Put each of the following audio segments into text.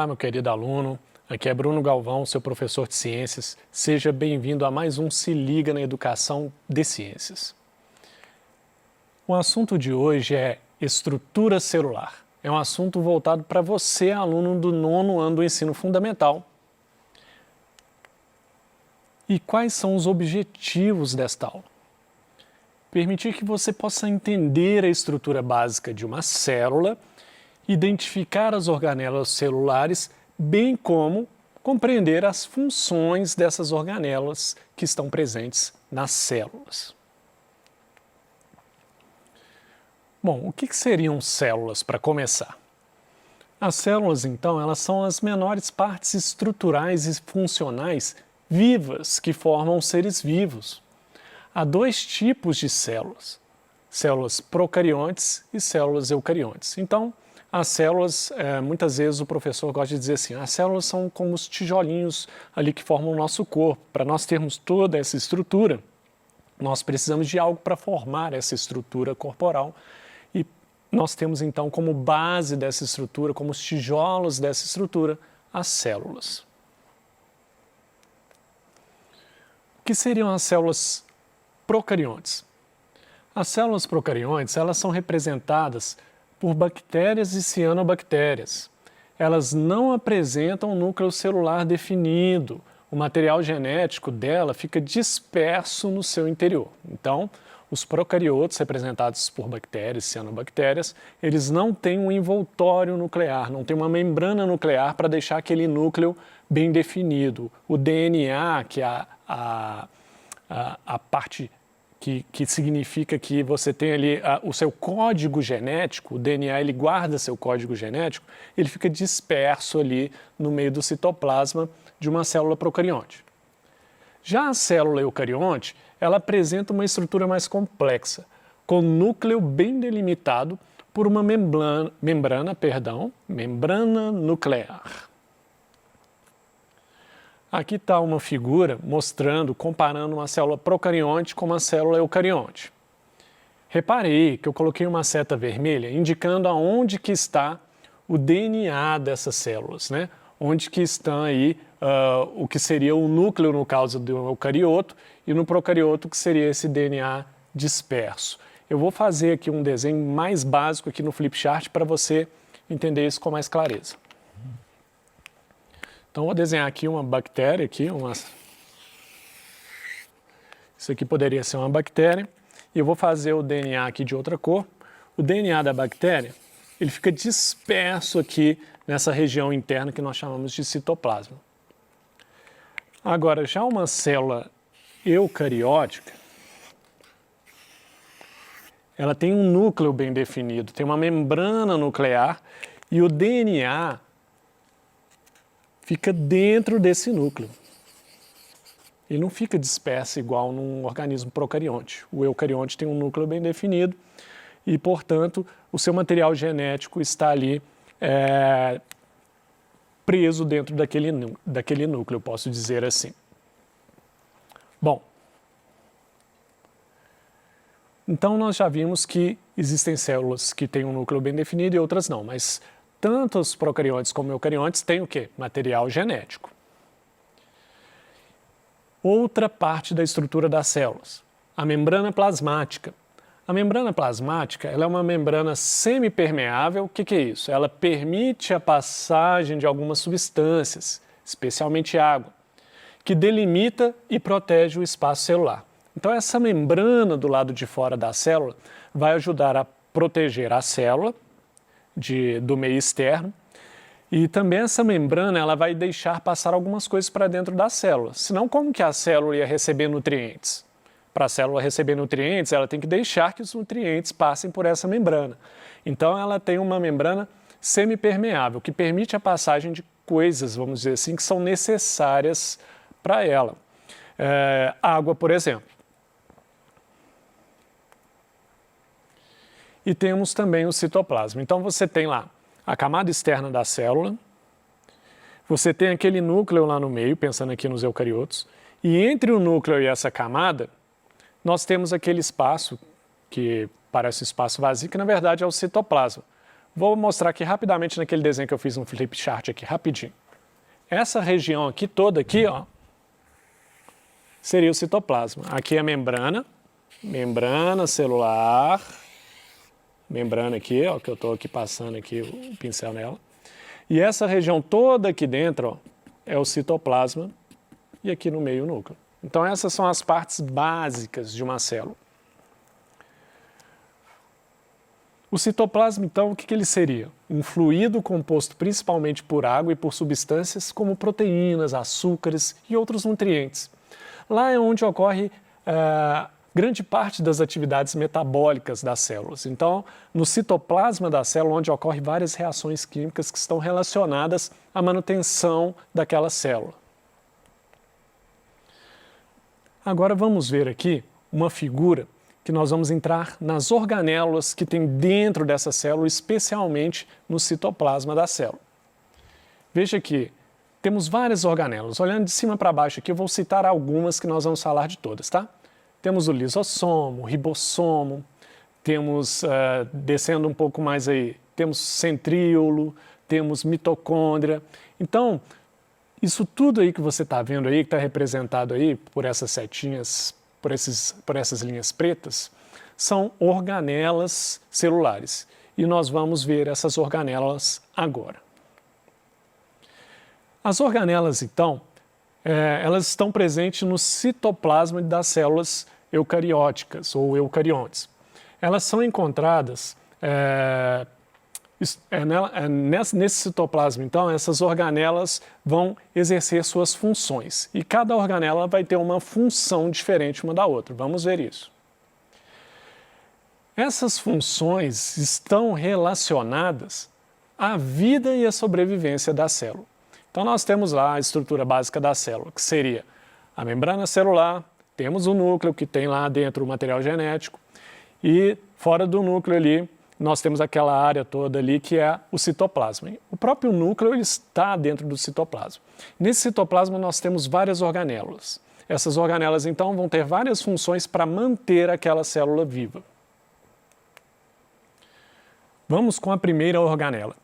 Olá, meu querido aluno. Aqui é Bruno Galvão, seu professor de ciências. Seja bem-vindo a mais um Se Liga na Educação de Ciências. O assunto de hoje é estrutura celular. É um assunto voltado para você, aluno do 9º ano do ensino fundamental. E quais são os objetivos desta aula? Permitir que você possa entender a estrutura básica de uma célula, identificar as organelas celulares, bem como compreender as funções dessas organelas que estão presentes nas células. Bom, o que seriam células para começar? As células, então, elas são as menores partes estruturais e funcionais vivas que formam seres vivos. Há dois tipos de células: células procariontes e células eucariontes. Então, as células, muitas vezes o professor gosta de dizer assim, as células são como os tijolinhos ali que formam o nosso corpo. Para nós termos toda essa estrutura, nós precisamos de algo para formar essa estrutura corporal. E nós temos então como base dessa estrutura, como os tijolos dessa estrutura, as células. O que seriam as células procariontes? As células procariontes, elas são representadas por bactérias e cianobactérias. Elas não apresentam um núcleo celular definido. O material genético dela fica disperso no seu interior. Então, os procariotos, representados por bactérias e cianobactérias, eles não têm um envoltório nuclear, não têm uma membrana nuclear para deixar aquele núcleo bem definido. O DNA, que é a parte que significa que você tem ali o seu código genético, o DNA ele guarda seu código genético, ele fica disperso ali no meio do citoplasma de uma célula procarionte. Já a célula eucarionte, ela apresenta uma estrutura mais complexa, com núcleo bem delimitado por uma membrana nuclear. Aqui está uma figura mostrando, comparando uma célula procarionte com uma célula eucarionte. Reparei que eu coloquei uma seta vermelha indicando aonde que está o DNA dessas células, né? Onde que está aí o que seria o núcleo no caso do eucarioto e no procarioto que seria esse DNA disperso. Eu vou fazer aqui um desenho mais básico aqui no flipchart para você entender isso com mais clareza. Então, vou desenhar aqui uma bactéria, isso aqui poderia ser uma bactéria, e eu vou fazer o DNA aqui de outra cor. O DNA da bactéria, ele fica disperso aqui nessa região interna que nós chamamos de citoplasma. Agora, já uma célula eucariótica, ela tem um núcleo bem definido, tem uma membrana nuclear e o DNA fica dentro desse núcleo. Ele não fica disperso igual num organismo procarionte. O eucarionte tem um núcleo bem definido e, portanto, o seu material genético está ali preso dentro daquele núcleo, posso dizer assim. Bom, então nós já vimos que existem células que têm um núcleo bem definido e outras não, mas tanto os procariontes como eucariontes têm o quê? Material genético. Outra parte da estrutura das células, a membrana plasmática. A membrana plasmática ela é uma membrana semipermeável. O que é isso? Ela permite a passagem de algumas substâncias, especialmente água, que delimita e protege o espaço celular. Então essa membrana do lado de fora da célula vai ajudar a proteger a célula do meio externo, e também essa membrana ela vai deixar passar algumas coisas para dentro da célula. Senão, como que a célula ia receber nutrientes? Para a célula receber nutrientes, ela tem que deixar que os nutrientes passem por essa membrana. Então, ela tem uma membrana semipermeável, que permite a passagem de coisas, vamos dizer assim, que são necessárias para ela. Água, por exemplo. E temos também o citoplasma. Então, você tem lá a camada externa da célula, você tem aquele núcleo lá no meio, pensando aqui nos eucariotos, e entre o núcleo e essa camada, nós temos aquele espaço, que parece um espaço vazio, que na verdade é o citoplasma. Vou mostrar aqui rapidamente naquele desenho que eu fiz um flip chart aqui, rapidinho. Essa região aqui toda aqui, ó, seria o citoplasma. Aqui é a membrana, membrana celular, membrana aqui, ó, que eu estou aqui passando aqui o pincel nela. E essa região toda aqui dentro, ó, é o citoplasma e aqui no meio o núcleo. Então essas são as partes básicas de uma célula. O citoplasma, então, o que ele seria? Um fluido composto principalmente por água e por substâncias como proteínas, açúcares e outros nutrientes. Lá é onde ocorre grande parte das atividades metabólicas das células. Então, no citoplasma da célula, onde ocorrem várias reações químicas que estão relacionadas à manutenção daquela célula. Agora vamos ver aqui uma figura que nós vamos entrar nas organelas que tem dentro dessa célula, especialmente no citoplasma da célula. Veja aqui, temos várias organelas. Olhando de cima para baixo aqui, eu vou citar algumas que nós vamos falar de todas, tá? Temos o lisossomo, o ribossomo, temos, descendo um pouco mais aí, temos centríolo, temos mitocôndria. Então, isso tudo aí que você está vendo aí, que está representado aí por essas setinhas, por essas linhas pretas, são organelas celulares. E nós vamos ver essas organelas agora. As organelas, então, elas estão presentes no citoplasma das células eucarióticas ou eucariontes. Elas são encontradas nesse citoplasma, então, essas organelas vão exercer suas funções. E cada organela vai ter uma função diferente uma da outra. Vamos ver isso. Essas funções estão relacionadas à vida e à sobrevivência da célula. Então, nós temos lá a estrutura básica da célula, que seria a membrana celular, temos o núcleo, que tem lá dentro o material genético, e fora do núcleo ali, nós temos aquela área toda ali que é o citoplasma. O próprio núcleo ele está dentro do citoplasma. Nesse citoplasma nós temos várias organelas. Essas organelas então vão ter várias funções para manter aquela célula viva. Vamos com a primeira organela,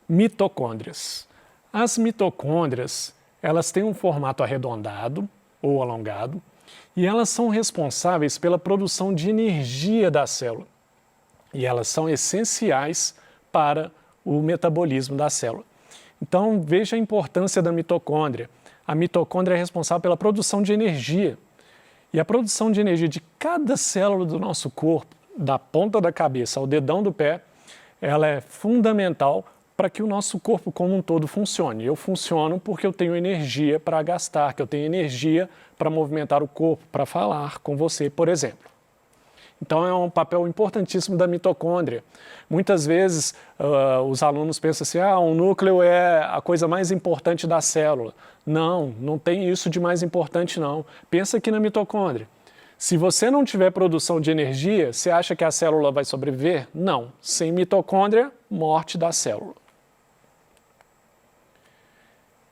mitocôndrias. As mitocôndrias, elas têm um formato arredondado ou alongado e elas são responsáveis pela produção de energia da célula. E elas são essenciais para o metabolismo da célula. Então, veja a importância da mitocôndria. A mitocôndria é responsável pela produção de energia. E a produção de energia de cada célula do nosso corpo, da ponta da cabeça ao dedão do pé, ela é fundamental para que o nosso corpo como um todo funcione. Eu funciono porque eu tenho energia para gastar, que eu tenho energia para movimentar o corpo, para falar com você, por exemplo. Então é um papel importantíssimo da mitocôndria. Muitas vezes os alunos pensam assim, o núcleo é a coisa mais importante da célula. Não, não tem isso de mais importante não. Pensa aqui na mitocôndria. Se você não tiver produção de energia, você acha que a célula vai sobreviver? Não. Sem mitocôndria, morte da célula.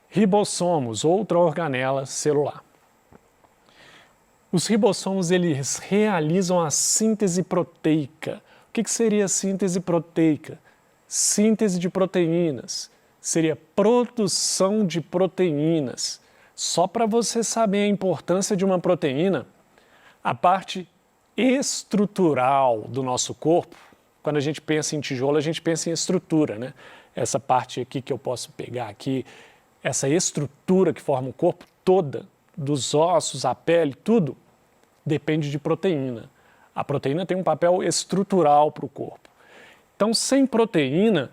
Ribossomos, outra organela celular. Os ribossomos eles realizam a síntese proteica. O que seria a síntese proteica? Síntese de proteínas. Seria produção de proteínas. Só para você saber a importância de uma proteína, a parte estrutural do nosso corpo, quando a gente pensa em tijolo, a gente pensa em estrutura, né? Essa parte aqui que eu posso pegar aqui, essa estrutura que forma o corpo toda, dos ossos, a pele, tudo, depende de proteína. A proteína tem um papel estrutural para o corpo. Então, sem proteína,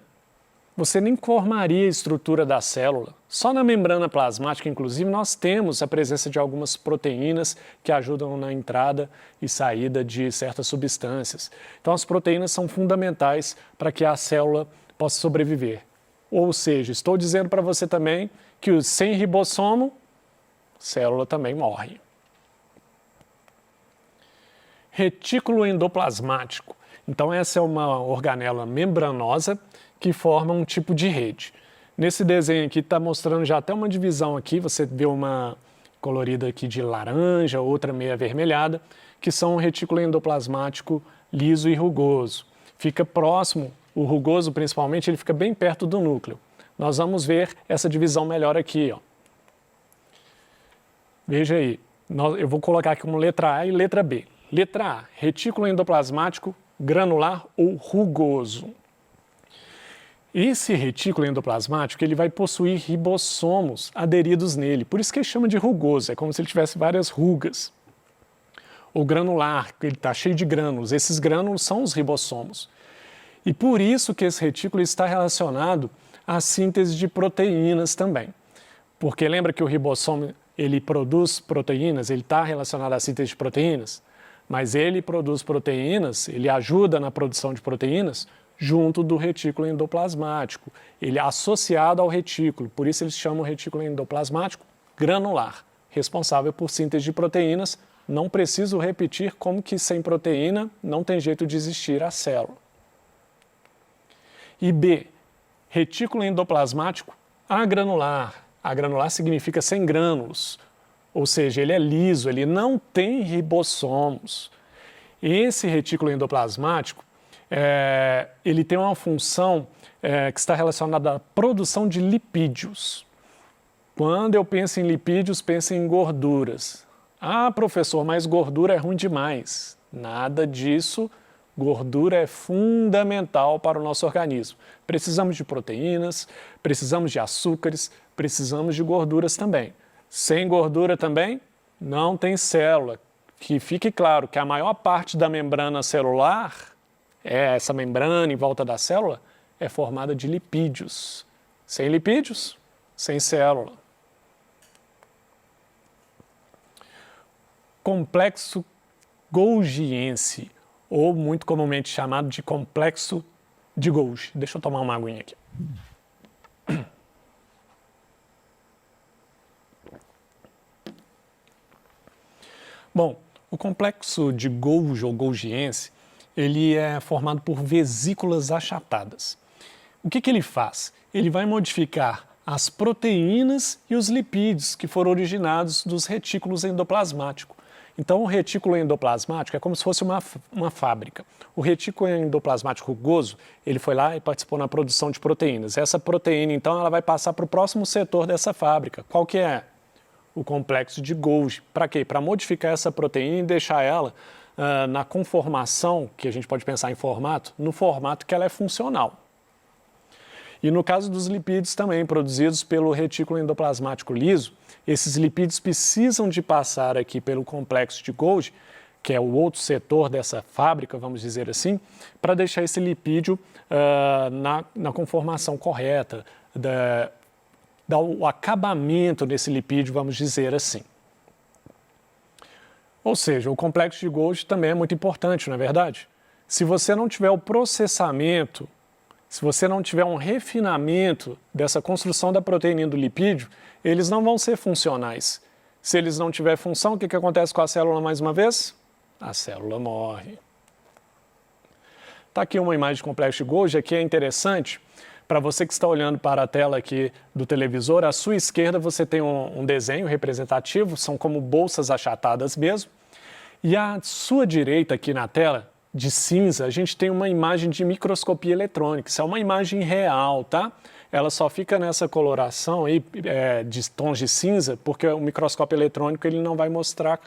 você nem formaria a estrutura da célula. Só na membrana plasmática, inclusive, nós temos a presença de algumas proteínas que ajudam na entrada e saída de certas substâncias. Então, as proteínas são fundamentais para que a célula possa sobreviver. Ou seja, estou dizendo para você também que sem ribossomo, a célula também morre. Retículo endoplasmático. Então, essa é uma organela membranosa que forma um tipo de rede. Nesse desenho aqui está mostrando já até uma divisão aqui, você vê uma colorida aqui de laranja, outra meio avermelhada, que são um retículo endoplasmático liso e rugoso. Fica próximo o rugoso principalmente, ele fica bem perto do núcleo. Nós vamos ver essa divisão melhor aqui, ó. Veja aí, eu vou colocar aqui como letra A e letra B. Letra A, retículo endoplasmático granular ou rugoso. Esse retículo endoplasmático ele vai possuir ribossomos aderidos nele, por isso que ele chama de rugoso, é como se ele tivesse várias rugas. O granular, ele está cheio de grânulos, esses grânulos são os ribossomos. E por isso que esse retículo está relacionado à síntese de proteínas também. Porque lembra que o ribossomo ele produz proteínas, ele está relacionado à síntese de proteínas, mas ele produz proteínas, ele ajuda na produção de proteínas junto do retículo endoplasmático. Ele é associado ao retículo, por isso eles chamam o retículo endoplasmático granular, responsável por síntese de proteínas. Não preciso repetir como que sem proteína não tem jeito de existir a célula. E B, retículo endoplasmático agranular. Agranular significa sem grânulos, ou seja, ele é liso, ele não tem ribossomos. Esse retículo endoplasmático, ele tem uma função que está relacionada à produção de lipídios. Quando eu penso em lipídios, penso em gorduras. Ah, professor, mas gordura é ruim demais. Nada disso. Gordura é fundamental para o nosso organismo. Precisamos de proteínas, precisamos de açúcares, precisamos de gorduras também. Sem gordura também, não tem célula. Que fique claro que a maior parte da membrana celular, essa membrana em volta da célula, é formada de lipídios. Sem lipídios, sem célula. Complexo golgiense, ou muito comumente chamado de complexo de Golgi. Deixa eu tomar uma aguinha aqui. Bom, o complexo de Golgi ou golgiense, ele é formado por vesículas achatadas. O que ele faz? Ele vai modificar as proteínas e os lipídios que foram originados dos retículos endoplasmáticos. Então, o retículo endoplasmático é como se fosse uma fábrica. O retículo endoplasmático rugoso, ele foi lá e participou na produção de proteínas. Essa proteína, então, ela vai passar para o próximo setor dessa fábrica. Qual que é? O complexo de Golgi. Para quê? Para modificar essa proteína e deixar ela na conformação, que a gente pode pensar em formato, no formato que ela é funcional. E no caso dos lipídios também, produzidos pelo retículo endoplasmático liso, esses lipídios precisam de passar aqui pelo complexo de Golgi, que é o outro setor dessa fábrica, vamos dizer assim, para deixar esse lipídio na conformação correta, dar o acabamento desse lipídio, vamos dizer assim. Ou seja, o complexo de Golgi também é muito importante, não é verdade? Se você não tiver o processamento, se você não tiver um refinamento dessa construção da proteína e do lipídio, eles não vão ser funcionais. Se eles não tiverem função, o que acontece com a célula mais uma vez? A célula morre. Está aqui uma imagem de complexo de Golgi, aqui é interessante. Para você que está olhando para a tela aqui do televisor, à sua esquerda você tem um desenho representativo, são como bolsas achatadas mesmo. E à sua direita aqui na tela, de cinza, a gente tem uma imagem de microscopia eletrônica. Isso é uma imagem real, tá? Ela só fica nessa coloração aí, de tons de cinza, porque o microscópio eletrônico ele não vai mostrar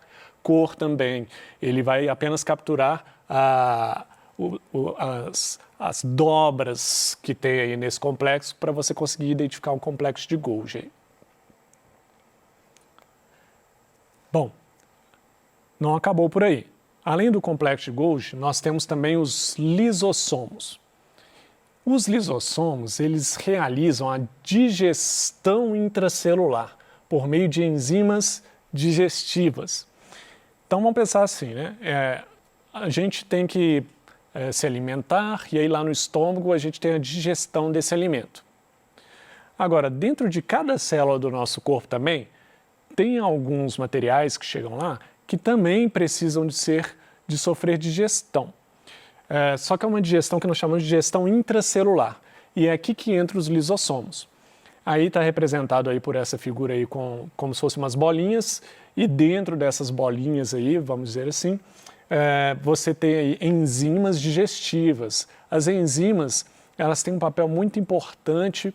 cor também. Ele vai apenas capturar as dobras que tem aí nesse complexo para você conseguir identificar um complexo de Golgi. Bom, não acabou por aí. Além do complexo de Golgi, nós temos também os lisossomos. Os lisossomos, eles realizam a digestão intracelular por meio de enzimas digestivas. Então vamos pensar assim, né? A gente tem que se alimentar e aí lá no estômago a gente tem a digestão desse alimento. Agora, dentro de cada célula do nosso corpo também, tem alguns materiais que chegam lá que também precisam de sofrer digestão. Só que é uma digestão que nós chamamos de digestão intracelular. E é aqui que entram os lisossomos. Aí está representado aí por essa figura aí como se fossem umas bolinhas, e dentro dessas bolinhas aí, vamos dizer assim, você tem aí enzimas digestivas. As enzimas, elas têm um papel muito importante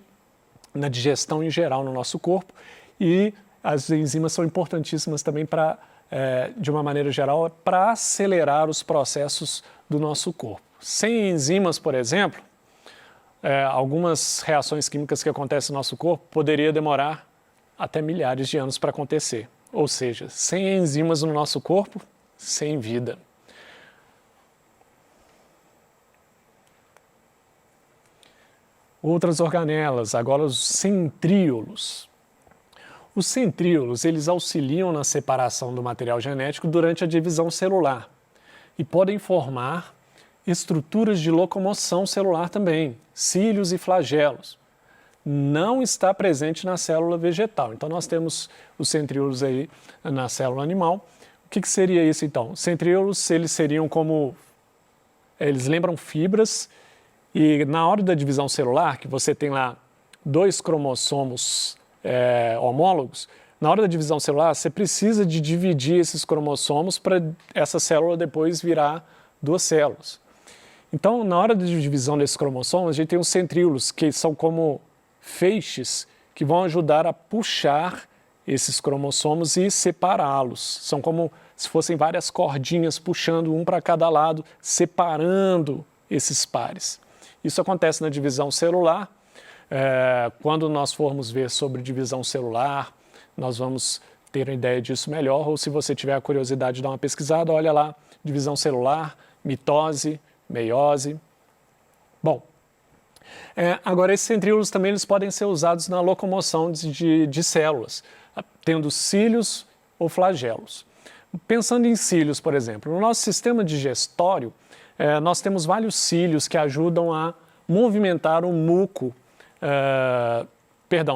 na digestão em geral no nosso corpo e as enzimas são importantíssimas também para, de uma maneira geral, para acelerar os processos do nosso corpo. Sem enzimas, por exemplo, algumas reações químicas que acontecem no nosso corpo poderia demorar até milhares de anos para acontecer. Ou seja, sem enzimas no nosso corpo, sem vida. Outras organelas, agora os centríolos. Os centríolos, eles auxiliam na separação do material genético durante a divisão celular e podem formar estruturas de locomoção celular também, cílios e flagelos. Não está presente na célula vegetal. Então nós temos os centríolos aí na célula animal. O que seria isso então? Os centríolos, eles seriam como, eles lembram fibras e na hora da divisão celular, que você tem lá 2 cromossomos homólogos, na hora da divisão celular você precisa de dividir esses cromossomos para essa célula depois virar 2 células. Então, na hora da divisão desses cromossomos, a gente tem os centríolos, que são como feixes que vão ajudar a puxar esses cromossomos e separá-los. São como se fossem várias cordinhas puxando um para cada lado, separando esses pares. Isso acontece na divisão celular. Quando nós formos ver sobre divisão celular, nós vamos ter uma ideia disso melhor, ou se você tiver a curiosidade de dar uma pesquisada, olha lá, divisão celular, mitose, meiose. Bom, agora esses centríolos também eles podem ser usados na locomoção de células, tendo cílios ou flagelos. Pensando em cílios, por exemplo, no nosso sistema digestório, nós temos vários cílios que ajudam a movimentar o muco,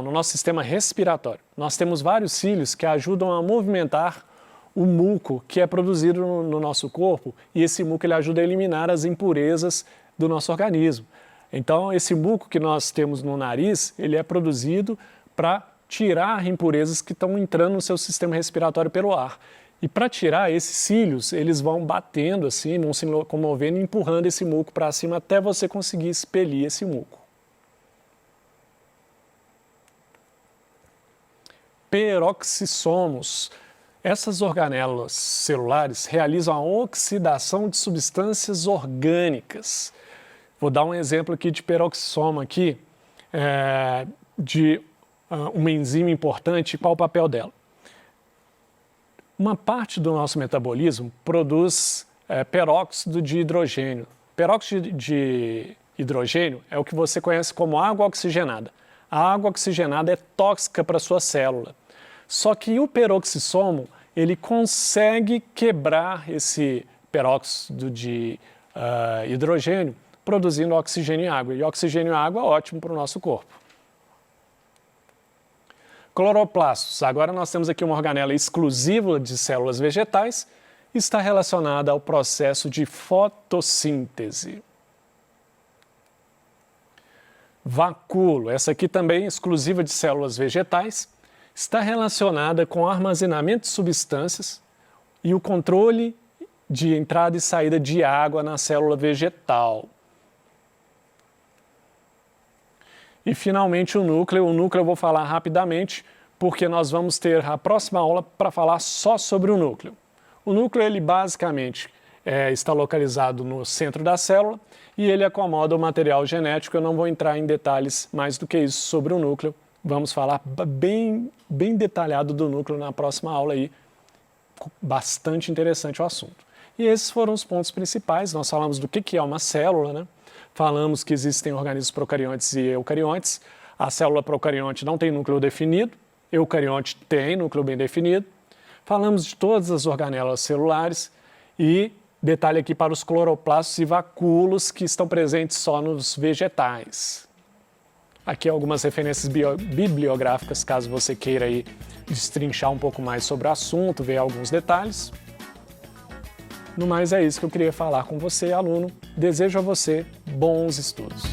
no nosso sistema respiratório. Nós temos vários cílios que ajudam a movimentar o muco que é produzido no nosso corpo e esse muco ele ajuda a eliminar as impurezas do nosso organismo. Então, esse muco que nós temos no nariz, ele é produzido para tirar impurezas que estão entrando no seu sistema respiratório pelo ar. E para tirar esses cílios, eles vão batendo assim, vão se locomovendo e empurrando esse muco para cima até você conseguir expelir esse muco. Peroxissomos. Essas organelas celulares realizam a oxidação de substâncias orgânicas. Vou dar um exemplo aqui de peroxissoma aqui, de uma enzima importante. Qual o papel dela? Uma parte do nosso metabolismo produz peróxido de hidrogênio. Peróxido de hidrogênio é o que você conhece como água oxigenada. A água oxigenada é tóxica para a sua célula. Só que o peroxissomo, ele consegue quebrar esse peróxido de hidrogênio, produzindo oxigênio e água. E oxigênio e água é ótimo para o nosso corpo. Cloroplastos. Agora nós temos aqui uma organela exclusiva de células vegetais, está relacionada ao processo de fotossíntese. Vacúolo. Essa aqui também exclusiva de células vegetais, está relacionada com o armazenamento de substâncias e o controle de entrada e saída de água na célula vegetal. E finalmente o núcleo. O núcleo eu vou falar rapidamente, porque nós vamos ter a próxima aula para falar só sobre o núcleo. O núcleo ele basicamente está localizado no centro da célula e ele acomoda o material genético. Eu não vou entrar em detalhes mais do que isso sobre o núcleo. Vamos falar bem detalhado do núcleo na próxima aula aí. Bastante interessante o assunto. E esses foram os pontos principais. Nós falamos do que é uma célula, né? Falamos que existem organismos procariontes e eucariontes. A célula procarionte não tem núcleo definido, eucarionte tem núcleo bem definido. Falamos de todas as organelas celulares e detalhe aqui para os cloroplastos e vacúolos que estão presentes só nos vegetais. Aqui algumas referências bibliográficas, caso você queira aí destrinchar um pouco mais sobre o assunto, ver alguns detalhes. No mais é isso que eu queria falar com você, aluno. Desejo a você bons estudos.